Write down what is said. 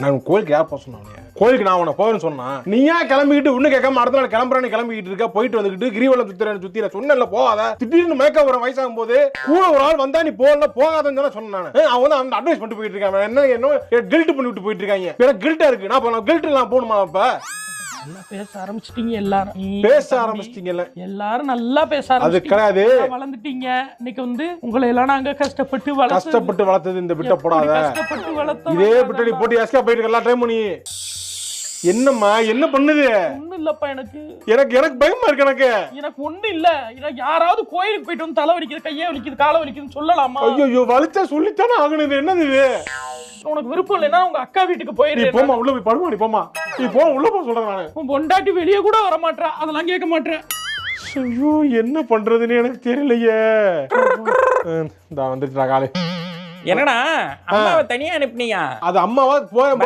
நான் கோயிலுக்கு யார் போக சொன்னாங்க? கோயிலுக்கு நான் உன போவேன்னு சொன்னா நீயா கிளம்பிக்கிட்டு ஒண்ணு கேட்காம அடுத்த நாள் கிளம்புறான்னு கிளம்பிக்கிட்டு இருக்க, போயிட்டு வந்துக்கிட்டு கிரிவலம் சுத்திர சொன்ன போகாத, திடீர்னு மேக்கப் வர வயசாகும் போது கூட ஒரு ஆள் வந்தா நீ போகாதன்னு சொன்னான். அவன் வந்து அந்த அட்வைஸ் பண்ணிட்டு போயிட்டு இருக்கான். என்ன கில்ட் பண்ணி விட்டு போயிட்டு இருக்காங்க. எனக்கு கில்ட்டா இருக்கு. நான் கில்ட் நான் போகணுமா? அப்ப பேச ஆரம்பிச்சிட்டீங்க எல்லாரும். பேச ஆரம்பிச்சிட்டீங்கல்ல எல்லாரும் நல்லா பேச அது கிடையாது. வளர்ந்துட்டீங்க. இன்னைக்கு வந்து உங்களை எல்லாம் நாங்க கஷ்டப்பட்டு வளர்த்தது இந்த பிட்ட போடாத. கஷ்டப்பட்டு வளர்த்தோம். இதே பிட்ட நீ போட்டு எஸ்கா போயிட்டு எல்லா டைமும் நீ என்னம்மா என்ன பண்ணுது? ஒண்ணும் இல்லப்பா. எனக்கு பயமா இருக்கு. எனக்கு ஒண்ணு இல்ல. எனக்கு யாராவது கோயிலுக்கு போயிட்டு வந்து தலை வலிக்குது, கையே வலிக்குது, காலை வலிக்குதுன்னு சொல்லலாமா? ஐயோ வலிச்சா சொல்லித்தானே ஆகணும். இது என்னது இது? உனக்கு விருப்பம் இல்லைன்னா உங்க அக்கா வீட்டுக்கு போயிரு. போமா உள்ள போய் படுமா. நீ போமா. நீ போ உள்ள போ சொல்றேன் நானு. உன் பொண்டாட்டி வெளியே கூட வர மாட்டா, அதெல்லாம் கேட்க மாட்டேன். ஐயோ என்ன பண்றதுன்னு எனக்கு தெரியலையே. வந்துட்டா காலை. என்னடா அம்மாவை தனியா அனுப்புனியா? அது அம்மாவா போய்